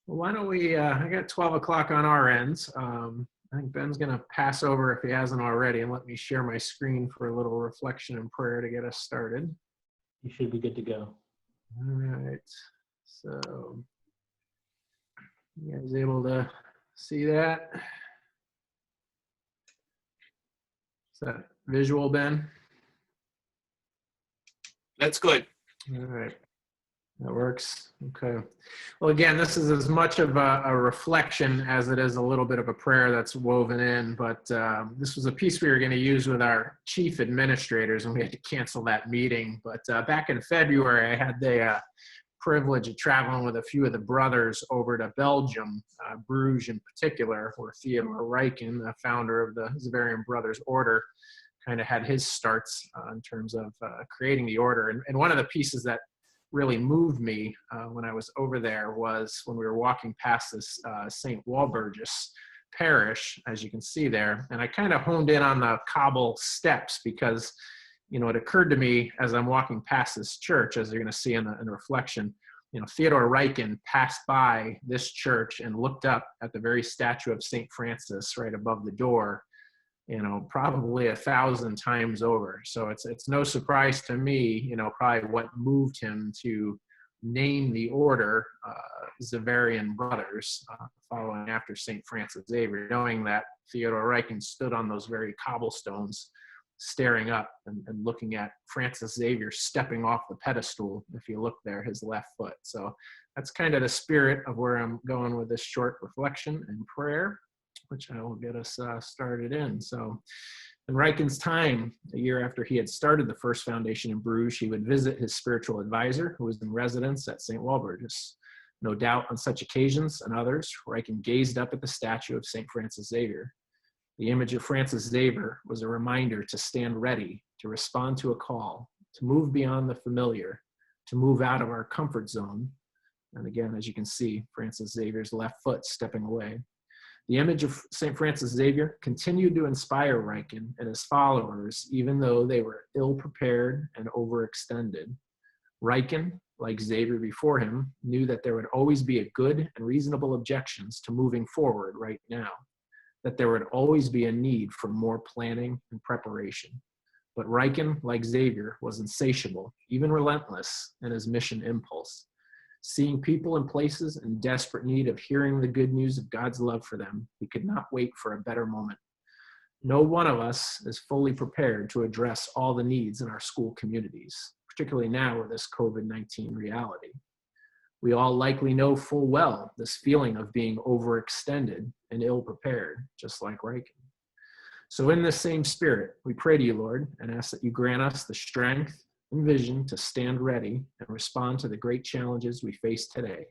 Well, why don't we, I got 12 o'clock on our ends. I think Ben's going to pass over if he hasn't already and let me share my screen for a little reflection and prayer to get us started. You should be good to go. All right. So, you guys able to see that? Is that visual, Ben? That's good. All right. That works. Okay. Well, again, this is as much of a reflection as it is a little bit of a prayer that's woven in, but this was a piece we were going to use with our chief administrators, and we had to cancel that meeting. But back in February, I had the privilege of traveling with a few of the brothers over to Belgium, Bruges in particular, where Theodore Reichen, the founder of the Zavarian Brothers Order, kind of had his starts in terms of creating the order. And one of the pieces that really moved me when I was over there was when we were walking past this St. Walburgis parish, as you can see there. And I kind of honed in on the cobble steps because, you know, it occurred to me as I'm walking past this church, as you're going to see in the reflection, you know, Theodore Reichen passed by this church and looked up at the very statue of St. Francis right above the door, you know, probably 1,000 times over. So it's no surprise to me, you know, probably what moved him to name the order Zavarian Brothers, following after St. Francis Xavier, knowing that Theodore Reichen stood on those very cobblestones, staring up and looking at Francis Xavier stepping off the pedestal. If you look there, his left foot. So that's kind of the spirit of where I'm going with this short reflection and prayer, which I will get us started in. So in Reichen's time, a year after he had started the first foundation in Bruges, he would visit his spiritual advisor, who was in residence at St. Walburgis. No doubt on such occasions and others, Reichen gazed up at the statue of St. Francis Xavier. The image of Francis Xavier was a reminder to stand ready, to respond to a call, to move beyond the familiar, to move out of our comfort zone. And again, as you can see, Francis Xavier's left foot stepping away. The image of St. Francis Xavier continued to inspire Reichen and his followers, even though they were ill-prepared and overextended. Reichen, like Xavier before him, knew that there would always be a good and reasonable objections to moving forward right now, that there would always be a need for more planning and preparation. But Reichen, like Xavier, was insatiable, even relentless in his mission impulse. Seeing people and places in desperate need of hearing the good news of God's love for them, he could not wait for a better moment. No one of us is fully prepared to address all the needs in our school communities, particularly now with this COVID-19 reality. We all likely know full well this feeling of being overextended and ill-prepared, just like Reichen. So in this same spirit, we pray to you, Lord, and ask that you grant us the strength and vision to stand ready and respond to the great challenges we face today.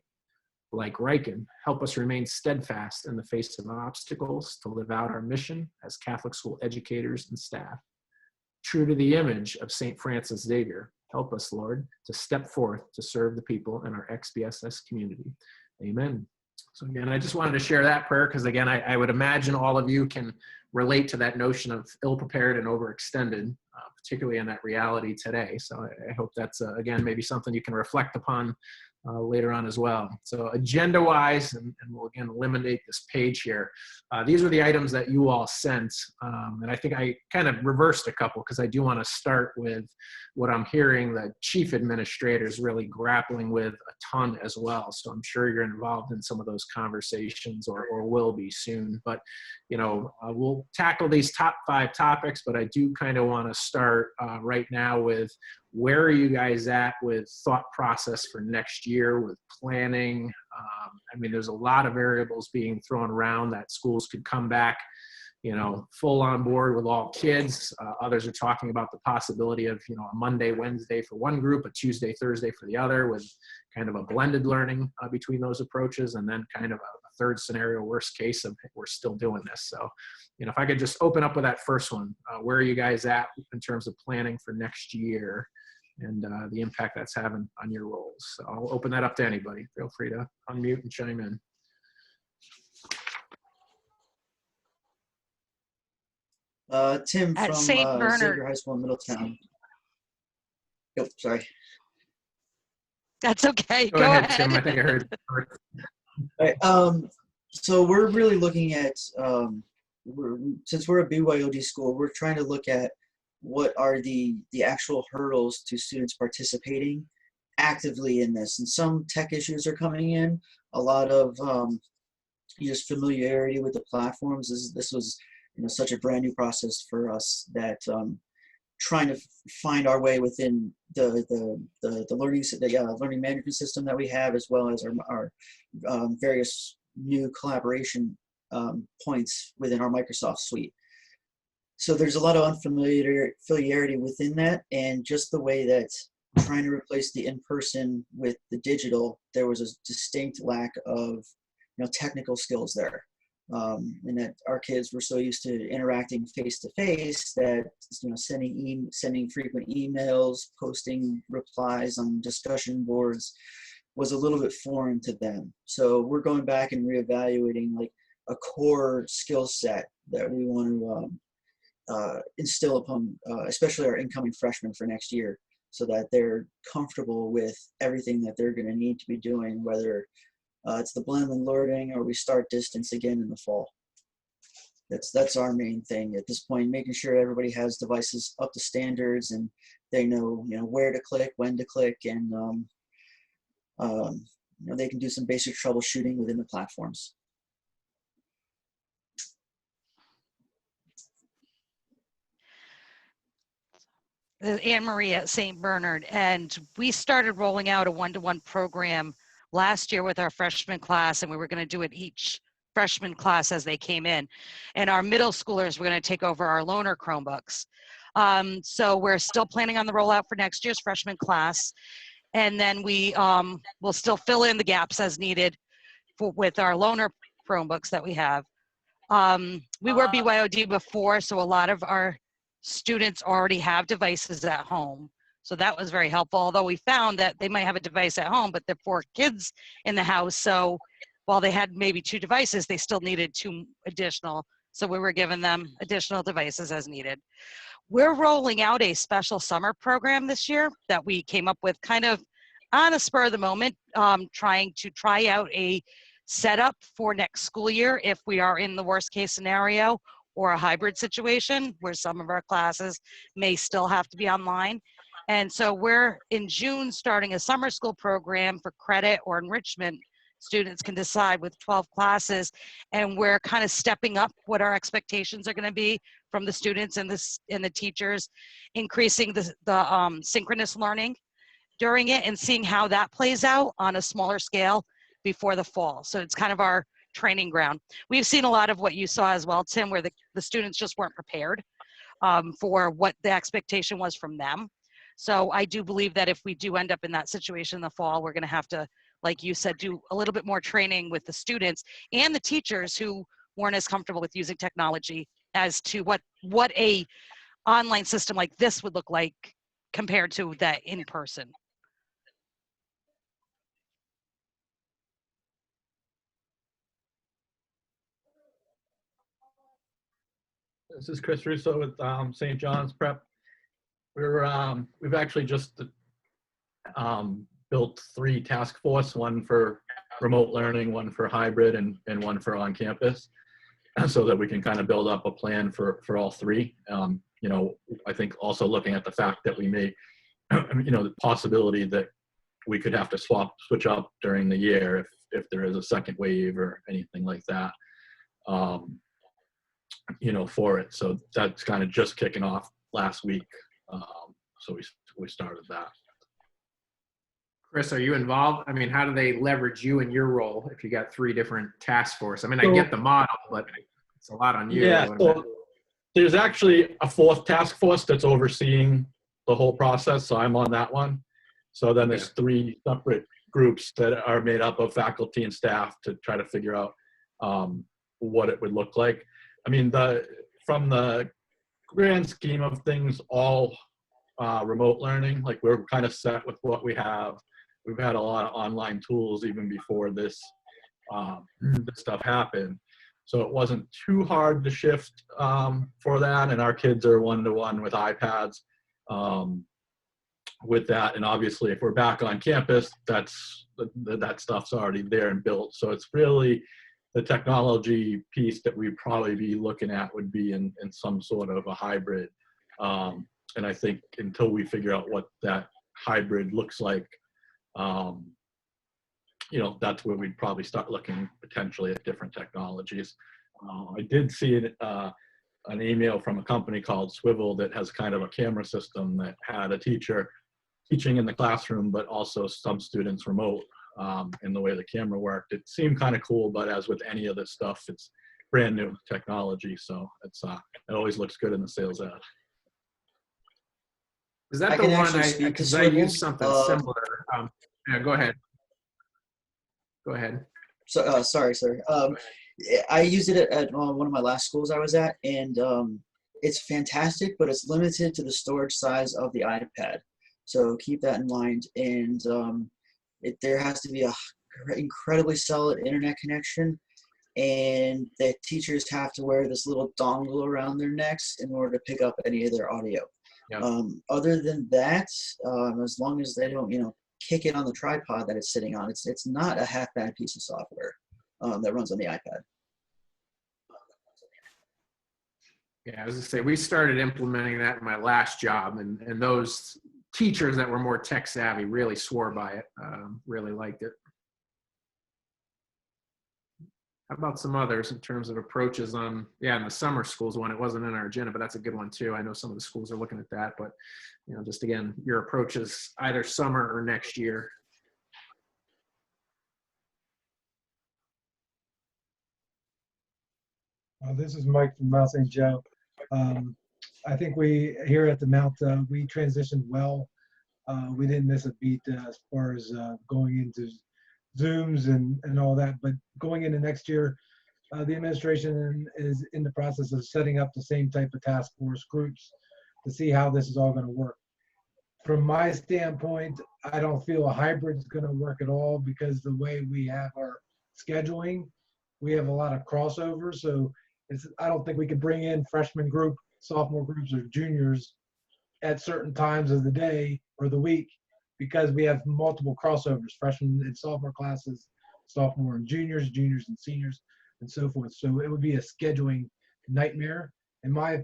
Like Reichen, help us remain steadfast in the face of obstacles to live out our mission as Catholic school educators and staff. True to the image of St. Francis Xavier, help us, Lord, to step forth to serve the people in our XBSS community. Amen. So again, I just wanted to share that prayer because again, I would imagine all of you can relate to that notion of ill-prepared and overextended, particularly in that reality today. So I hope that's, again, maybe something you can reflect upon later on as well. So agenda-wise, and we'll again eliminate this page here. These are the items that you all sent, and I think I kind of reversed a couple because I do want to start with what I'm hearing the chief administrators really grappling with a ton as well. So I'm sure you're involved in some of those conversations or will be soon. But, you know, we'll tackle these top 5 topics, but I do kind of want to start right now with where are you guys at with thought process for next year, with planning? I mean, there's a lot of variables being thrown around that schools could come back, you know, full on board with all kids. Others are talking about the possibility of, you know, a Monday, Wednesday for one group, a Tuesday, Thursday for the other, with kind of a blended learning between those approaches, and then kind of a third scenario, worst case of we're still doing this. So, you know, if I could just open up with that first one, where are you guys at in terms of planning for next year and the impact that's having on your roles? So I'll open that up to anybody. Feel free to unmute and chime in. Tim At from St. Bernard. Xavier High School in Middletown. Yep, sorry. That's okay. Go ahead, Tim. I think I heard you first. All right. So we're really looking at, since we're a BYOD school, we're trying to look at what are the actual hurdles to students participating actively in this. And some tech issues are coming in. A lot of just familiarity with the platforms. This was such a brand new process for us that trying to find our way within the learning management system that we have, as well as our various new collaboration points within our Microsoft suite. So there's a lot of familiarity within that, and just the way that trying to replace the in-person with the digital, there was a distinct lack of technical skills there. And that our kids were so used to interacting face to face that sending frequent emails, posting replies on discussion boards was a little bit foreign to them. So we're going back and reevaluating like a core skill set that we want to instill upon, especially our incoming freshmen for next year, so that they're comfortable with everything that they're going to need to be doing, whether it's the blended learning or we start distance again in the fall. That's our main thing at this point, making sure everybody has devices up to standards and they know where to click, when to click, and they can do some basic troubleshooting within the platforms. Anne Marie at St. Bernard, and we started rolling out a one-to-one program last year with our freshman class, and we were going to do it each freshman class as they came in. And our middle schoolers were going to take over our loaner Chromebooks. So we're still planning on the rollout for next year's freshman class, and then we will still fill in the gaps as needed with our loaner Chromebooks that we have. We were BYOD before, so a lot of our students already have devices at home. So that was very helpful, although we found that they might have a device at home, but there are 4 kids in the house. So while they had maybe 2 devices, they still needed 2 additional. So we were giving them additional devices as needed. We're rolling out a special summer program this year that we came up with kind of on a spur of the moment, trying to try out a setup for next school year if we are in the worst case scenario, or a hybrid situation where some of our classes may still have to be online. And so we're in June starting a summer school program for credit or enrichment. Students can decide with 12 classes, and we're kind of stepping up what our expectations are going to be from the students and the teachers, increasing the synchronous learning during it and seeing how that plays out on a smaller scale before the fall. So it's kind of our training ground. We've seen a lot of what you saw as well, Tim, where the students just weren't prepared for what the expectation was from them. So I do believe that if we do end up in that situation in the fall, we're going to have to, like you said, do a little bit more training with the students and the teachers who weren't as comfortable with using technology as to what a online system like this would look like compared to that in person. This is Chris Russo with St. John's Prep. We've actually just built 3 task force, one for remote learning, one for hybrid, and one for on campus, so that we can kind of build up a plan for all 3. I think also looking at the fact that we may, the possibility that we could have to switch up during the year if there is a second wave or anything like that. For it. So that's kind of just kicking off last week. So we started that. Chris, are you involved? I mean, how do they leverage you in your role if you got 3 different task force? I mean, I get the model, but it's a lot on you. Yeah, so there's actually a 4th task force that's overseeing the whole process. So I'm on that one. So then there's 3 separate groups that are made up of faculty and staff to try to figure out what it would look like. I mean, from the grand scheme of things, all remote learning, like we're kind of set with what we have. We've had a lot of online tools even before this stuff happened. So it wasn't too hard to shift for that. And our kids are one-to-one with iPads. with that. And obviously, if we're back on campus, that stuff's already there and built. So it's really the technology piece that we'd probably be looking at would be in some sort of a hybrid. And I think until we figure out what that hybrid looks like, you know, that's where we'd probably start looking potentially at different technologies. I did see an email from a company called Swivel that has kind of a camera system that had a teacher teaching in the classroom, but also some students remote. In the way the camera worked, it seemed kind of cool, but as with any of this stuff, it's brand new technology, so it's it always looks good in the sales ad. Is that I the can one actually I, speak to because I Swivel. use something similar. Yeah, go ahead. Go ahead. So, sorry, sir. I used it at one of my last schools I was at, and it's fantastic, but it's limited to the storage size of the iPad. So keep that in mind. And there has to be a incredibly solid internet connection, and the teachers have to wear this little dongle around their necks in order to pick up any of their audio. Yeah. Other than that, as long as they don't, kick it on the tripod that it's sitting on, it's not a half bad piece of software that runs on the iPad. Yeah, I was gonna say, we started implementing that in my last job, and those teachers that were more tech savvy really swore by it, really liked it. How about some others in terms of approaches on, in the summer schools one? It wasn't in our agenda, but that's a good one too. I know some of the schools are looking at that, but just again, your approaches either summer or next year. This is Mike from Mount St. Joe. I think we here at the Mount, we transitioned well. We didn't miss a beat as far as going into Zooms and all that. But going into next year, the administration is in the process of setting up the same type of task force groups to see how this is all going to work. From my standpoint, I don't feel a hybrid is going to work at all, because the way we have our scheduling, we have a lot of crossovers. So I don't think we could bring in freshman group, sophomore groups, or juniors at certain times of the day or the week, because we have multiple crossovers, freshmen and sophomore classes, sophomore and juniors and seniors, and so forth. So it would be a scheduling nightmare. In my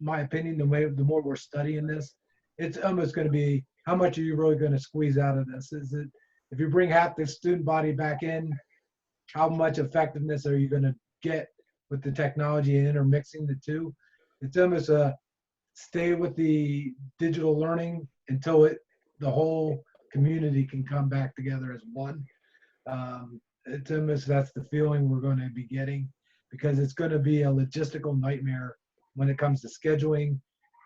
opinion, the more we're studying this, it's almost going to be, how much are you really going to squeeze out of this? Is it, if you bring half the student body back in, how much effectiveness are you going to get with the technology and intermixing the two? It's almost a stay with the digital learning until the whole community can come back together as one. It's almost, that's the feeling we're going to be getting, because it's going to be a logistical nightmare when it comes to scheduling,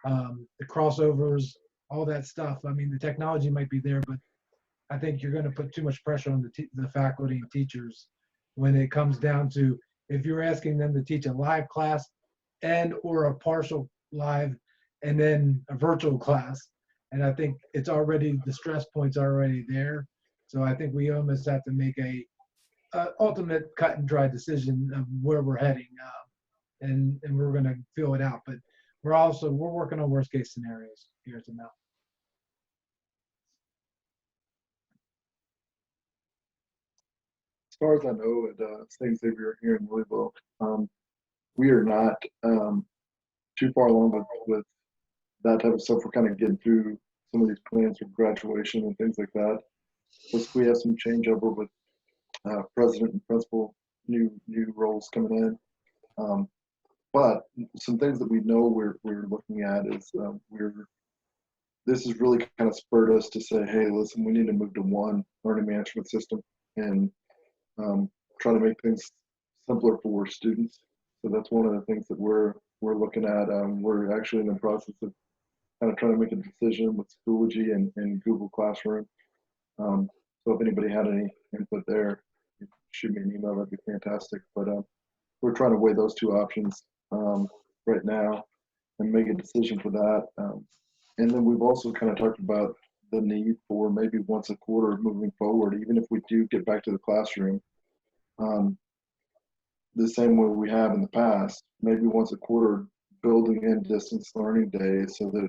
the crossovers, all that stuff. I mean, the technology might be there, but I think you're going to put too much pressure on the faculty and teachers when it comes down to, if you're asking them to teach a live class and or a partial live and then a virtual class. And I think it's already, the stress point's already there. So I think we almost have to make a ultimate cut and dry decision of where we're heading, and we're going to feel it out. But we're working on worst case scenarios here at the Mount. As far as I know, at St. Xavier here in Louisville, we are not too far along with that type of stuff. We're kind of getting through some of these plans for graduation and things like that. Plus, we have some changeover with president and principal, new roles coming in. But some things that we know we're looking at is this has really kind of spurred us to say, hey, listen, we need to move to one learning management system and try to make things simpler for students. So that's one of the things that we're looking at. We're actually in the process of kind of trying to make a decision with Schoology and Google Classroom. So if anybody had any input there, shoot me an email, that'd be fantastic. But we're trying to weigh those two options right now and make a decision for that. And then we've also kind of talked about the need for maybe once a quarter moving forward, even if we do get back to the classroom, the same way we have in the past, maybe once a quarter building in distance learning days so that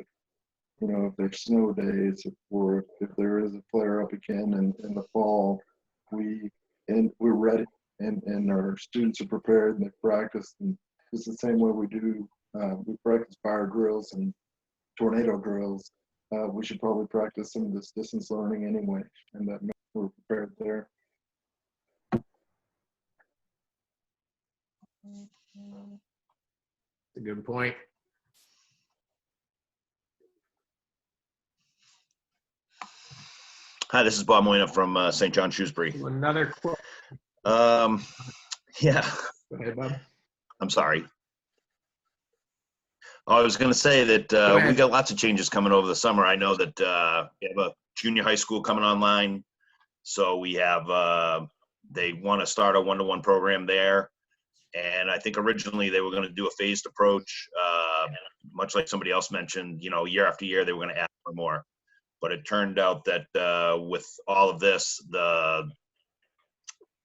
you know, if there's snow days, or if there is a flare up again in the fall, we're ready, and our students are prepared and they practice, and it's the same way we do. We practice fire drills and tornado drills. We should probably practice some of this distance learning anyway, and that makes we're prepared there. That's a good point. Hi, this is Bob Moyna from St. John Shrewsbury. Another quote. Yeah, Go ahead, Bob. I'm sorry. I was going to say that Go ahead. we got lots of changes coming over the summer. I know that we have a junior high school coming online. So we have, they want to start a one-to-one program there. And I think originally they were going to do a phased approach, much like somebody else mentioned, you know, year after year, they were going to add more. But it turned out that with all of this,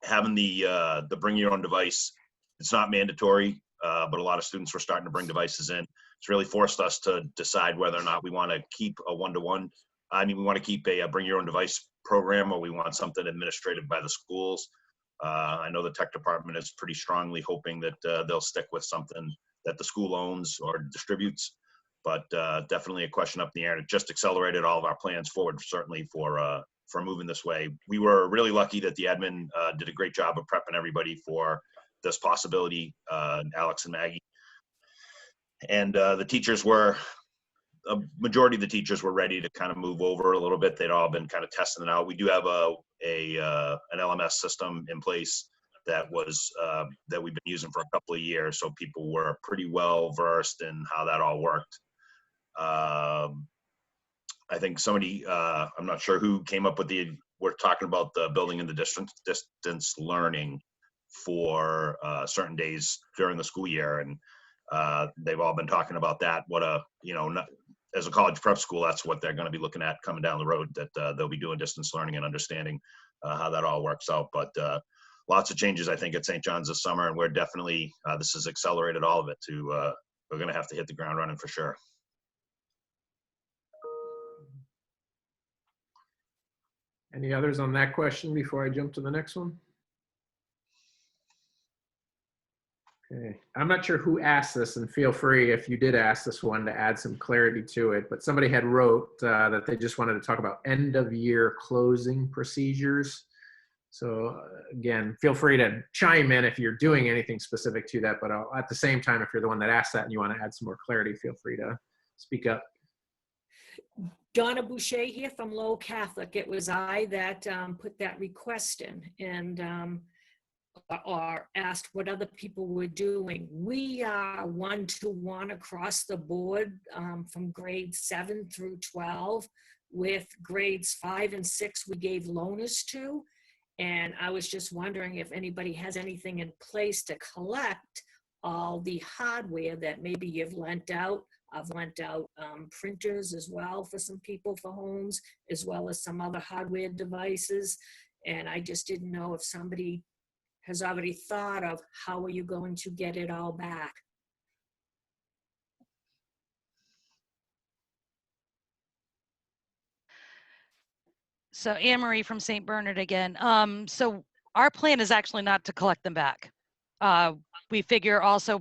having the bring your own device, it's not mandatory, but a lot of students were starting to bring devices in. It's really forced us to decide whether or not we want to keep a one-to-one. I mean, we want to keep a bring your own device program, or we want something administrated by the schools. I know the tech department is pretty strongly hoping that they'll stick with something that the school owns or distributes, but definitely a question up in the air. And it just accelerated all of our plans forward, certainly for moving this way. We were really lucky that the admin did a great job of prepping everybody for this possibility, Alex and Maggie. And the teachers were, a majority of the teachers were ready to kind of move over a little bit. They'd all been kind of testing it out. We do have an LMS system in place that that we've been using for a couple of years, so people were pretty well versed in how that all worked. I think somebody, I'm not sure who came up with we're talking about the building in the distance learning for certain days during the school year, and they've all been talking about that. As a college prep school, that's what they're going to be looking at coming down the road, that they'll be doing distance learning and understanding how that all works out. But lots of changes, I think, at St. John's this summer, and we're definitely, this has accelerated all of it we're going to have to hit the ground running for sure. Any others on that question before I jump to the next one? Okay, I'm not sure who asked this, and feel free if you did ask this one to add some clarity to it, but somebody had wrote that they just wanted to talk about end of year closing procedures. So again, feel free to chime in if you're doing anything specific to that, but at the same time, if you're the one that asked that and you want to add some more clarity, feel free to speak up. Donna Boucher here from Lowell Catholic. It was I that put that request in, and or asked what other people were doing. We are one-to-one across the board from grades 7 through 12. With grades 5 and 6, we gave loaners to. And I was just wondering if anybody has anything in place to collect all the hardware that maybe you've lent out. I've lent out printers as well for some people for homes, as well as some other hardware devices. And I just didn't know if somebody has already thought of how are you going to get it all back. So Anne Marie from St. Bernard again. So our plan is actually not to collect them back. We figure also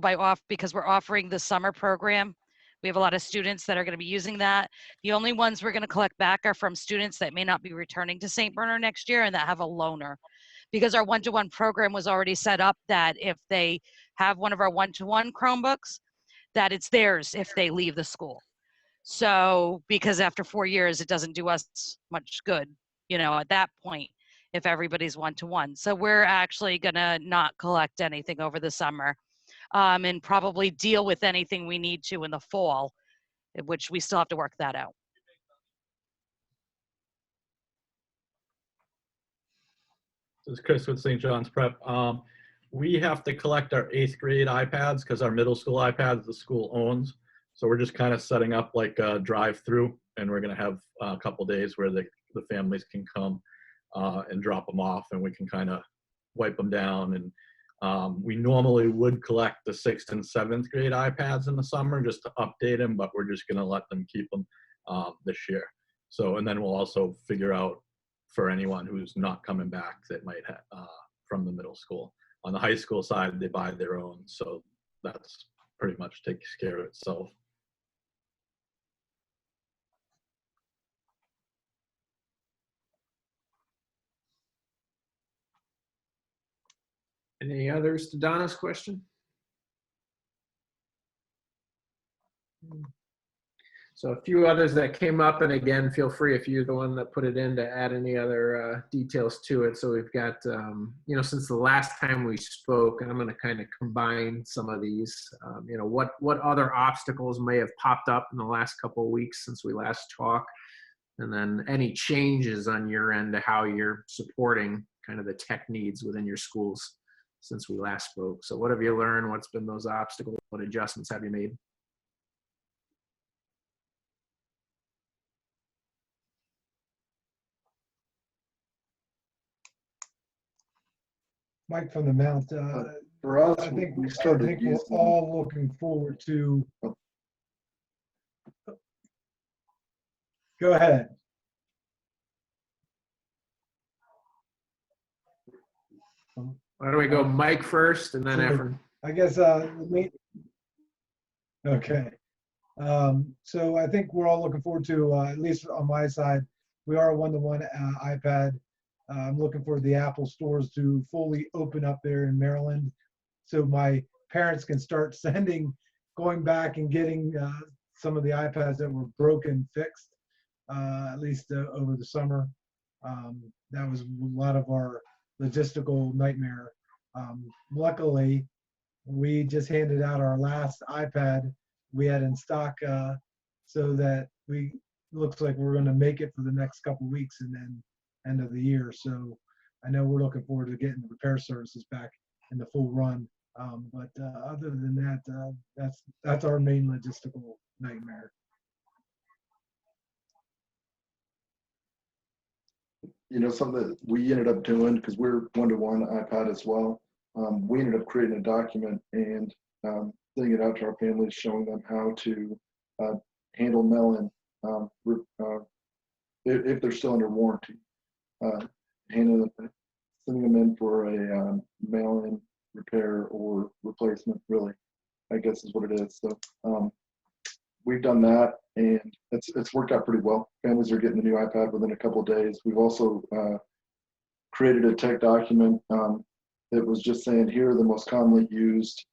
because we're offering the summer program, we have a lot of students that are going to be using that. The only ones we're going to collect back are from students that may not be returning to St. Bernard next year and that have a loaner. Because our one-to-one program was already set up that if they have one of our one-to-one Chromebooks, that it's theirs if they leave the school. So because after 4 years, it doesn't do us much good, at that point, if everybody's one-to-one. So we're actually gonna not collect anything over the summer and probably deal with anything we need to in the fall, which we still have to work that out. This is Chris with St. John's Prep. We have to collect our 8th grade iPads because our middle school iPads the school owns. So we're just kind of setting up like a drive-through, and we're going to have a couple days where the families can come and drop them off, and we can kind of wipe them down. And we normally would collect the 6th and 7th grade iPads in the summer just to update them, but we're just going to let them keep them this year. So, and then we'll also figure out for anyone who's not coming back that might have from the middle school. On the high school side, they buy their own, so that's pretty much takes care of itself. Any others to Donna's question? So a few others that came up, and again, feel free if you're the one that put it in to add any other details to it. So we've got, you know, since the last time we spoke, and I'm going to kind of combine some of these, you know, what other obstacles may have popped up in the last couple of weeks since we last talked, and then any changes on your end to how you're supporting kind of the tech needs within your schools since we last spoke. So what have you learned? What's been those obstacles? What adjustments have you made? Mike from the Mount. For us, I think we started we're using. all looking forward to. Go ahead. Why don't we go Mike first and then Sure. Efren? I guess okay. So I think we're all looking forward to, at least on my side, we are a one-to-one iPad. I'm looking for the Apple stores to fully open up there in Maryland, so my parents can start going back and getting some of the iPads that were broken fixed, at least over the summer. That was a lot of our logistical nightmare. Luckily, we just handed out our last iPad we had in stock, so that looks like we're going to make it for the next couple of weeks and then end of the year. So I know we're looking forward to getting the repair services back in the full run. But other than that, that's our main logistical nightmare. You know, something that we ended up doing, because we're one-to-one iPad as well, we ended up creating a document and sending it out to our families, showing them how to handle mail-in if they're still under warranty. Sending them in for a mail-in repair or replacement, really, I guess is what it is. So we've done that, and it's worked out pretty well. Families are getting the new iPad within a couple of days. We've also created a tech document that was just saying, here are the most commonly used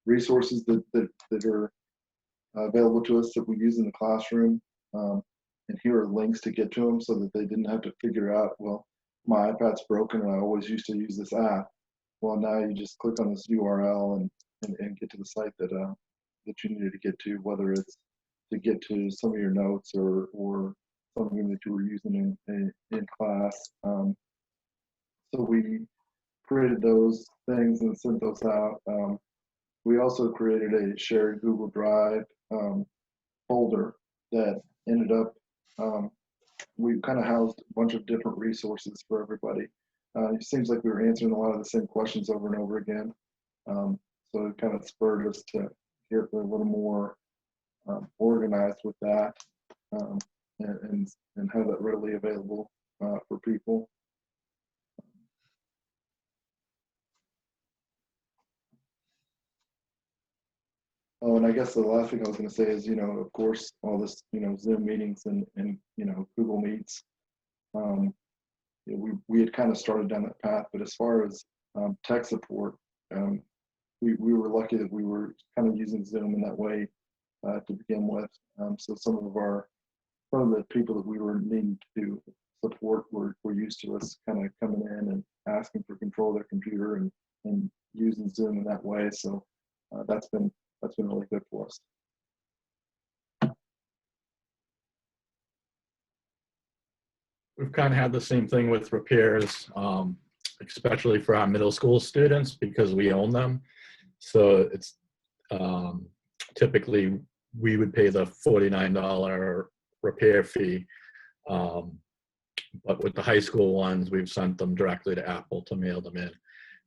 resources that are available to us that we use in the classroom. And here are links to get to them so that they didn't have to figure out, well, my iPad's broken and I always used to use this app. Well, now you just click on this URL and get to the site that you needed to get to, whether it's to get to some of your notes or something that you were using in class. So we created those things and sent those out. We also created a shared Google Drive folder that ended up, we kind of housed a bunch of different resources for everybody. It seems like we were answering a lot of the same questions over and over again. So it kind of spurred us to get a little more organized with that and have that readily available for people. Oh, and I guess the last thing I was going to say is, you know, of course, all this, you know, Zoom meetings and you know, Google Meets. You know, we had kind of started down that path, but as far as tech support, we were lucky that we were kind of using Zoom in that way to begin with. So some of the people that we were needing to support were used to us kind of coming in and asking for control of their computer and using Zoom in that way. So that's been really good for us. We've kind of had the same thing with repairs, especially for our middle school students because we own them. So it's typically we would pay the $49 repair fee. But with the high school ones, we've sent them directly to Apple to mail them in.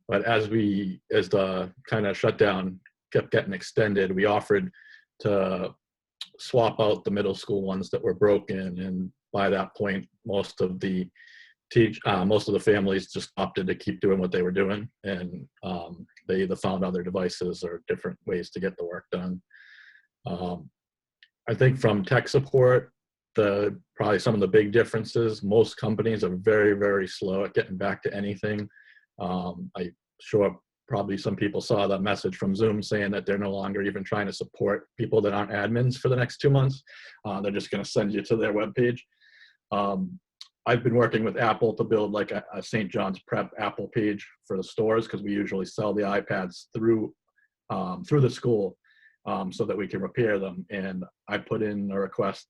But as the kind of shutdown kept getting extended, we offered to swap out the middle school ones that were broken. And by that point, most of the families just opted to keep doing what they were doing, and they either found other devices or different ways to get the work done. I think from tech support, probably some of the big differences, most companies are very, very slow at getting back to anything. I'm sure probably some people saw that message from Zoom saying that they're no longer even trying to support people that aren't admins for the next 2 months. They're just going to send you to their webpage. I've been working with Apple to build like a St. John's Prep Apple page for the stores, because we usually sell the iPads through the school so that we can repair them. And I put in a request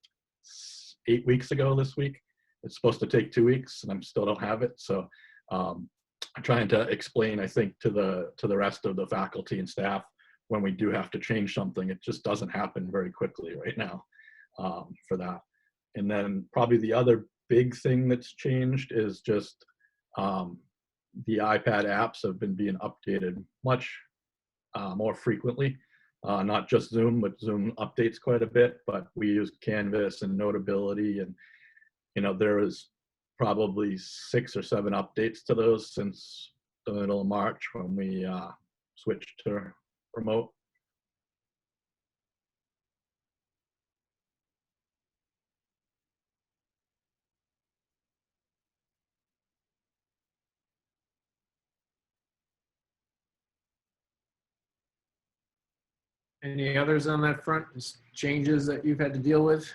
8 weeks ago this week. It's supposed to take 2 weeks, and I still don't have it. So I'm trying to explain, I think, to the rest of the faculty and staff, when we do have to change something, it just doesn't happen very quickly right now for that. And then probably the other big thing that's changed is just the iPad apps have been being updated much more frequently. Not just Zoom, but Zoom updates quite a bit. But we use Canvas and Notability, and there is probably 6 or 7 updates to those since the middle of March when we switched to remote. Any others on that front? Just changes that you've had to deal with?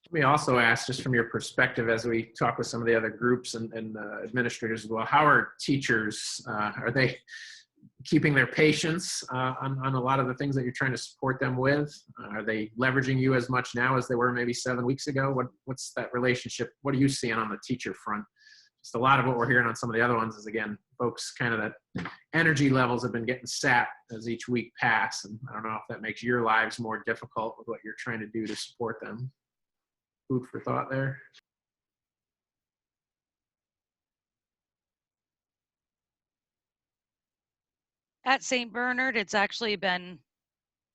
Let me also ask, just from your perspective, as we talk with some of the other groups and administrators as well, how are teachers, are they keeping their patience on a lot of the things that you're trying to support them with? Are they leveraging you as much now as they were maybe 7 weeks ago? What's that relationship? What are you seeing on the teacher front? Just a lot of what we're hearing on some of the other ones is, again, folks kind of that energy levels have been getting sapped as each week pass. And I don't know if that makes your lives more difficult with what you're trying to do to support them. Food for thought there. At St. Bernard, it's actually been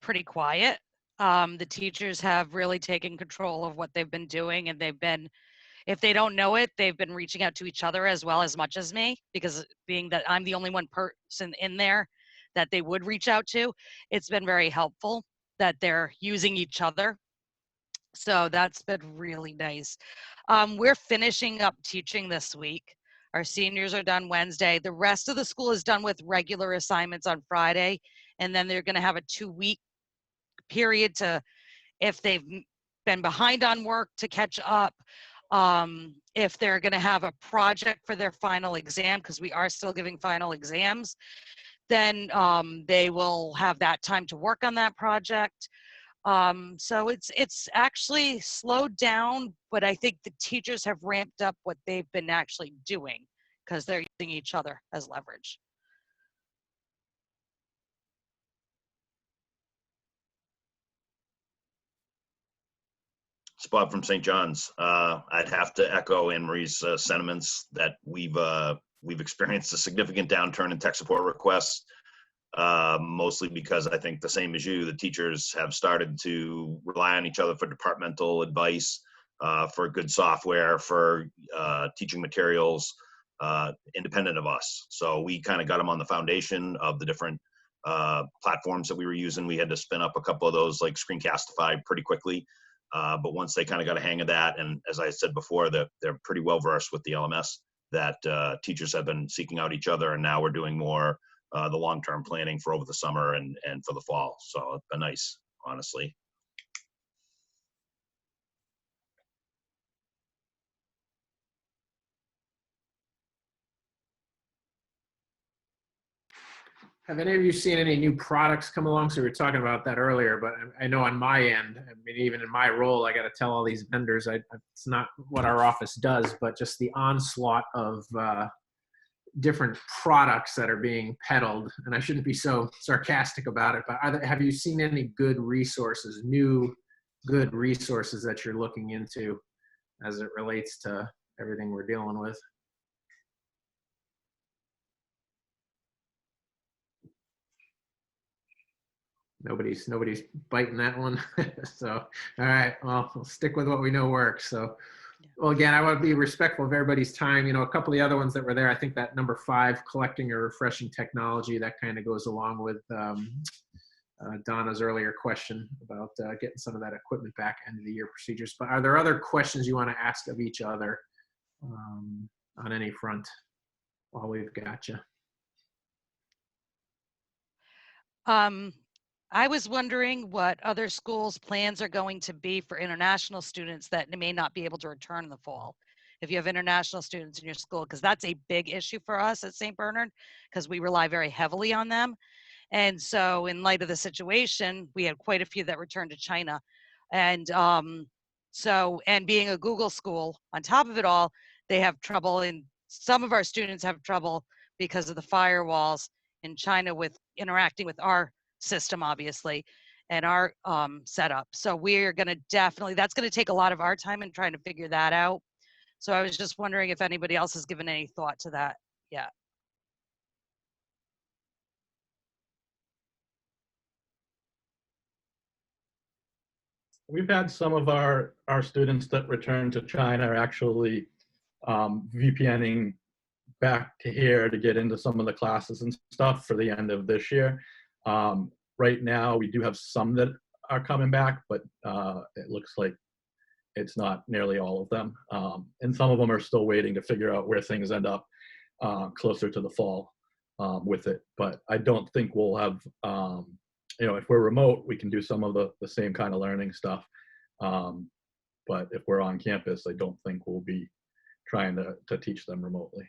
pretty quiet. The teachers have really taken control of what they've been doing, and they've been, if they don't know it, they've been reaching out to each other as well as much as me, because being that I'm the only one person in there that they would reach out to, it's been very helpful that they're using each other. So that's been really nice. We're finishing up teaching this week. Our seniors are done Wednesday. The rest of the school is done with regular assignments on Friday. And then they're going to have a 2-week period to, if they've been behind on work, to catch up. If they're going to have a project for their final exam, because we are still giving final exams, then they will have that time to work on that project. So it's actually slowed down, but I think the teachers have ramped up what they've been actually doing, because they're using each other as leverage. It's Bob from St. John's. I'd have to echo Anne Marie's sentiments that we've experienced a significant downturn in tech support requests. Mostly because I think the same as you, the teachers have started to rely on each other for departmental advice, for good software, for teaching materials, independent of us. So we kind of got them on the foundation of the different platforms that we were using. We had to spin up a couple of those, like Screencastify, pretty quickly. But once they kind of got a hang of that, and as I said before, they're pretty well versed with the LMS, that teachers have been seeking out each other, and now we're doing more the long-term planning for over the summer and for the fall. So it's been nice, honestly. Have any of you seen any new products come along? So we were talking about that earlier, but I know on my end, I mean, even in my role, I got to tell all these vendors, it's not what our office does, but just the onslaught of different products that are being peddled. And I shouldn't be so sarcastic about it, but have you seen any good resources, new good resources that you're looking into as it relates to everything we're dealing with? Nobody's biting that one. So, all right, well, we'll stick with what we know works. So, well, again, I want to be respectful of everybody's time. A couple of the other ones that were there, I think that number 5, collecting or refreshing technology, that kind of goes along with Donna's earlier question about getting some of that equipment back, end of the year procedures. But are there other questions you want to ask of each other on any front while we've got you? I was wondering what other schools' plans are going to be for international students that may not be able to return in the fall. If you have international students in your school, because that's a big issue for us at St. Bernard, because we rely very heavily on them. And so in light of the situation, we had quite a few that returned to China. And and being a Google school, on top of it all, they have trouble, and some of our students have trouble because of the firewalls in China with interacting with our system, obviously, and our setup. So we're going to definitely, that's going to take a lot of our time in trying to figure that out. So I was just wondering if anybody else has given any thought to that yet. We've had some of our students that return to China are actually VPNing back to here to get into some of the classes and stuff for the end of this year. Right now, we do have some that are coming back, but it looks like it's not nearly all of them. And some of them are still waiting to figure out where things end up closer to the fall with it. But I don't think we'll have, if we're remote, we can do some of the same kind of learning stuff. But if we're on campus, I don't think we'll be trying to teach them remotely.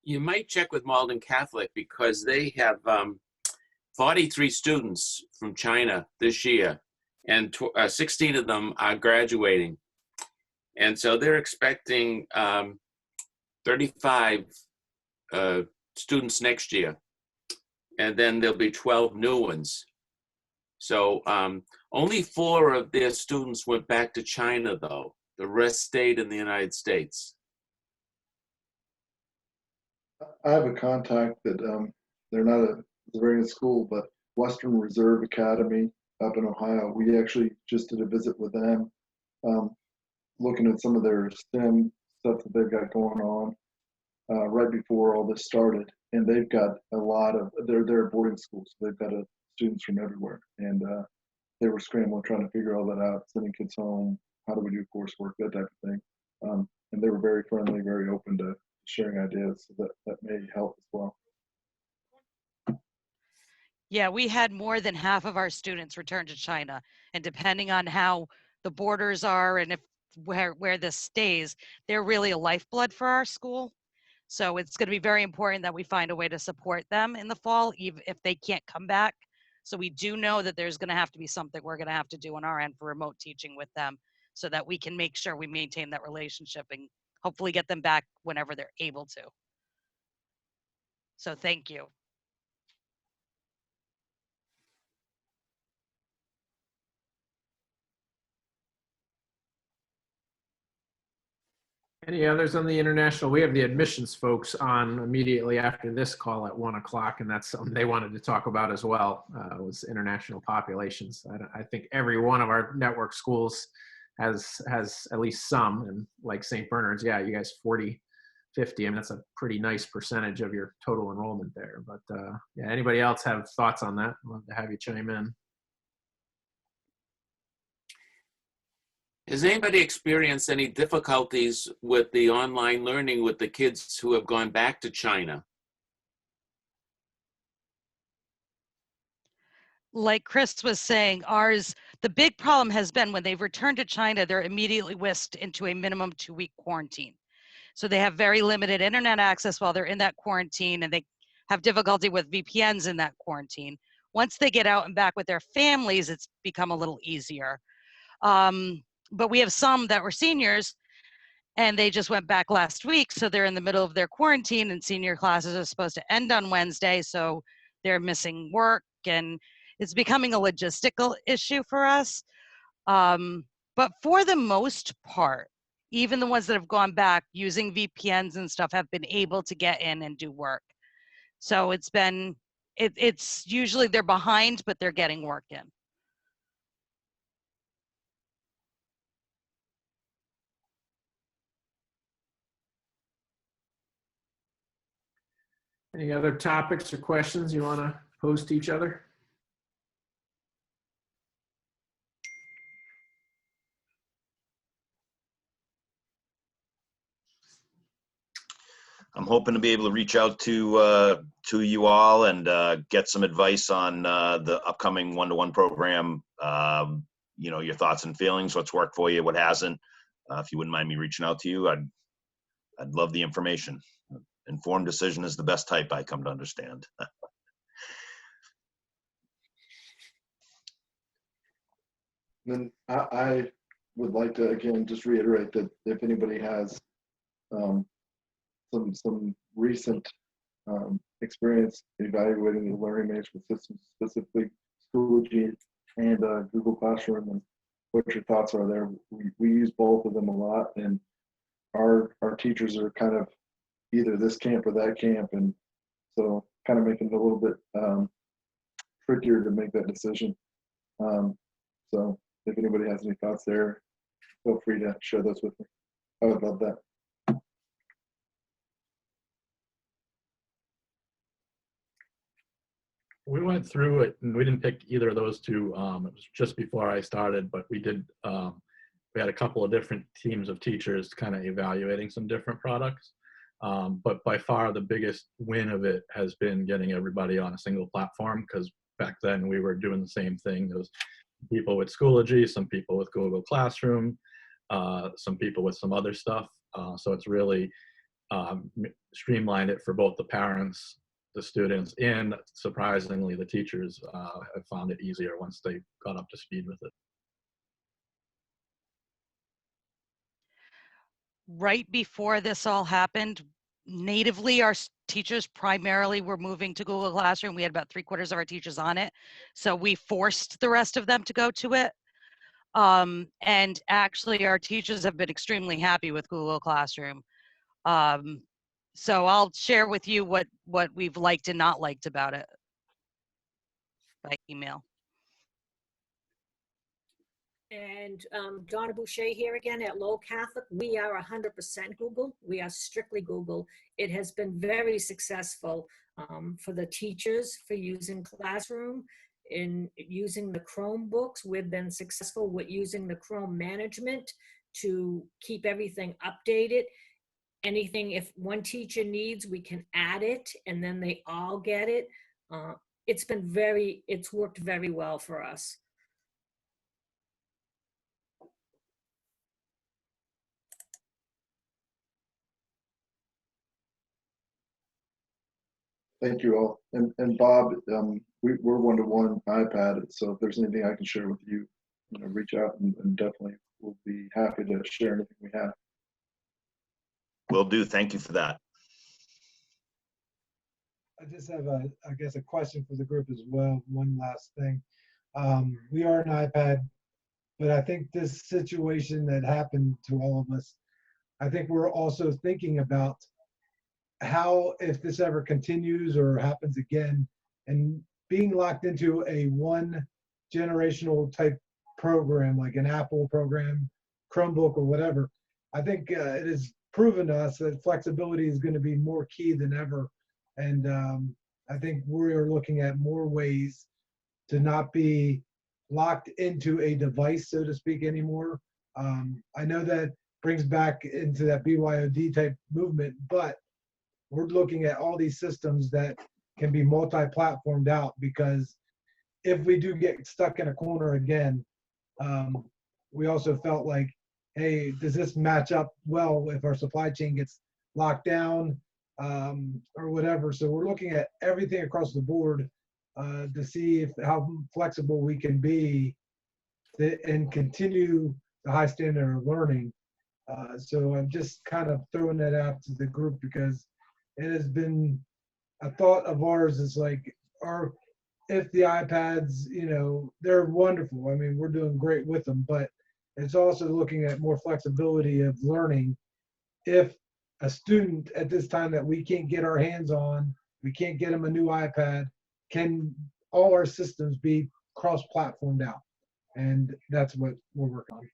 You might check with Malden Catholic because they have 43 students from China this year, and 16 of them are graduating. And so they're expecting 35 students next year, and then there'll be 12 new ones. So only 4 of their students went back to China, though. The rest stayed in the United States. I have a contact that they're not a very good school, but Western Reserve Academy up in Ohio. We actually just did a visit with them, looking at some of their STEM stuff that they've got going on right before all this started. And they've got a lot of, they're a boarding school, so they've got students from everywhere. And they were scrambling, trying to figure all that out, sending kids home, how do we do coursework, that type of thing. And they were very friendly, very open to sharing ideas, so that may help as well. Yeah, we had more than half of our students return to China, and depending on how the borders are and if where this stays, they're really a lifeblood for our school. So it's going to be very important that we find a way to support them in the fall, even if they can't come back. So we do know that there's going to have to be something we're going to have to do on our end for remote teaching with them, so that we can make sure we maintain that relationship and hopefully get them back whenever they're able to. So thank you. Any others on the international? We have the admissions folks on immediately after this call at 1 o'clock, and that's something they wanted to talk about as well, was international populations. I think every one of our network schools has at least some, and like St. Bernard's, yeah, you guys 40, 50, I mean, that's a pretty nice percentage of your total enrollment there. But yeah, anybody else have thoughts on that? I'd love to have you chime in. Has anybody experienced any difficulties with the online learning with the kids who have gone back to China? Like Chris was saying, the big problem has been when they've returned to China, they're immediately whisked into a minimum 2-week quarantine. So they have very limited internet access while they're in that quarantine, and they have difficulty with VPNs in that quarantine. Once they get out and back with their families, it's become a little easier. But we have some that were seniors, and they just went back last week, so they're in the middle of their quarantine, and senior classes are supposed to end on Wednesday, so they're missing work, and it's becoming a logistical issue for us. But for the most part, even the ones that have gone back using VPNs and stuff have been able to get in and do work. So it's been, it's usually they're behind, but they're getting work in. Any other topics or questions you want to pose to each other? I'm hoping to be able to reach out to you all and get some advice on the upcoming one-to-one program. You know, your thoughts and feelings, what's worked for you, what hasn't. If you wouldn't mind me reaching out to you, I'd love the information. Informed decision is the best type, I come to understand. Then I would like to, again, just reiterate that if anybody has some recent experience evaluating the learning management system, specifically Schoology and Google Classroom, and what your thoughts are there. We use both of them a lot, and our teachers are kind of either this camp or that camp, and so kind of making it a little bit trickier to make that decision. So if anybody has any thoughts there, feel free to share those with me. I would love that. We went through it and we didn't pick either of those two. It was just before I started, but we did, we had a couple of different teams of teachers kind of evaluating some different products. But by far the biggest win of it has been getting everybody on a single platform, because back then we were doing the same thing. There was people with Schoology, some people with Google Classroom, some people with some other stuff. So it's really streamlined it for both the parents, the students, and surprisingly the teachers have found it easier once they got up to speed with it. Right before this all happened, natively our teachers primarily were moving to Google Classroom. We had about 3/4 of our teachers on it. So we forced the rest of them to go to it. And actually our teachers have been extremely happy with Google Classroom. So I'll share with you what we've liked and not liked about it by email. And Donna Boucher here again at Lowell Catholic. We are 100% Google. We are strictly Google. It has been very successful for the teachers for using Classroom. In using the Chromebooks, we've been successful with using the Chrome management to keep everything updated. Anything, if one teacher needs, we can add it and then they all get it. It's worked very well for us. Thank you all. And Bob, we're one-to-one iPad, so if there's anything I can share with you, reach out and definitely we'll be happy to share anything we have. Will do. Thank you for that. I just have I guess a question for the group as well. One last thing. We are an iPad, but I think this situation that happened to all of us, I think we're also thinking about how, if this ever continues or happens again, and being locked into a one generational type program, like an Apple program, Chromebook or whatever, I think it has proven to us that flexibility is going to be more key than ever. And I think we're looking at more ways to not be locked into a device, so to speak, anymore. I know that brings back into that BYOD type movement, but we're looking at all these systems that can be multi-platformed out, because if we do get stuck in a corner again, we also felt like, hey, does this match up well if our supply chain gets locked down or whatever? So we're looking at everything across the board to see how flexible we can be and continue the high standard of learning. So I'm just kind of throwing that out to the group, because it has been a thought of ours. Is like, if the iPads, they're wonderful. I mean, we're doing great with them, but it's also looking at more flexibility of learning. If a student at this time that we can't get our hands on We can't get them a new iPad. Can all our systems be cross-platformed out? And that's what we're working on.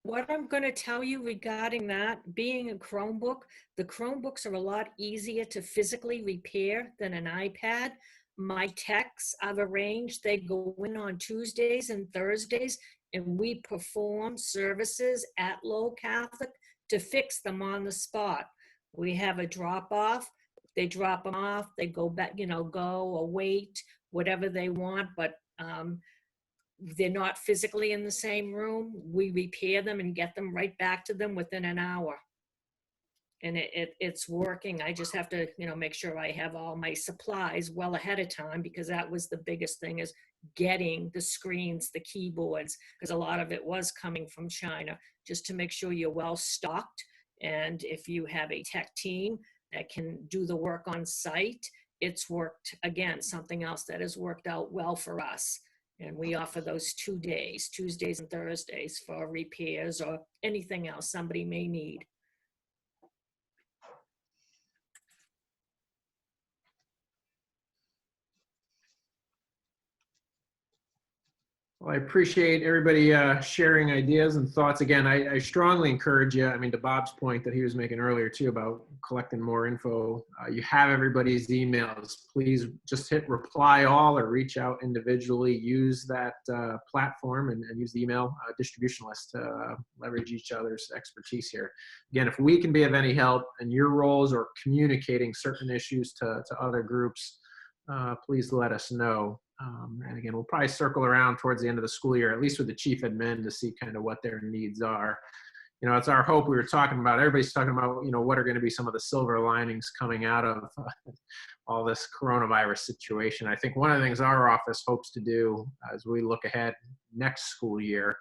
What I'm going to tell you regarding that, being a Chromebook, the Chromebooks are a lot easier to physically repair than an iPad. My techs, I've arranged, they go in on Tuesdays and Thursdays, and we perform services at Lowell Catholic to fix them on the spot. We have a drop off, they drop them off, they go back, go or wait, whatever they want, but they're not physically in the same room. We repair them and get them right back to them within an hour. And it's working. I just have to, make sure I have all my supplies well ahead of time, because that was the biggest thing, is getting the screens, the keyboards, because a lot of it was coming from China, just to make sure you're well stocked. And if you have a tech team that can do the work on site, it's worked, again, something else that has worked out well for us. And we offer those 2 days, Tuesdays and Thursdays, for repairs or anything else somebody may need. Well, I appreciate everybody sharing ideas and thoughts. Again, I strongly encourage you, to Bob's point that he was making earlier too about collecting more info, you have everybody's emails. Please just hit reply all or reach out individually. Use that platform and use the email distribution list to leverage each other's expertise here. Again, if we can be of any help in your roles or communicating certain issues to other groups, please let us know. And again, we'll probably circle around towards the end of the school year, at least with the chief admin, to see kind of what their needs are. It's our hope. We were talking about, everybody's talking about, what are going to be some of the silver linings coming out of all this coronavirus situation. I think one of the things our office hopes to do as we look ahead next school year,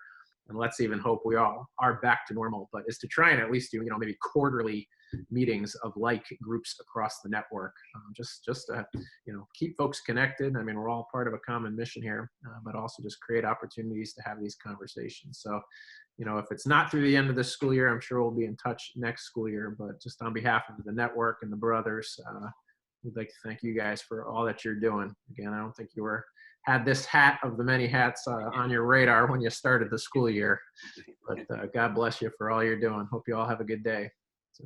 and let's even hope we all are back to normal, but is to try and at least do, maybe quarterly meetings of like groups across the network, just to keep folks connected. We're all part of a common mission here, but also just create opportunities to have these conversations. So if it's not through the end of this school year, I'm sure we'll be in touch next school year. But just on behalf of the network and the brothers, we'd like to thank you guys for all that you're doing. Again, I don't think you had this hat of the many hats on your radar when you started the school year, but God bless you for all you're doing. Hope you all have a good day. So,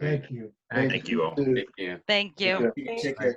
Thank you. Thank you all. Thank you. Take care.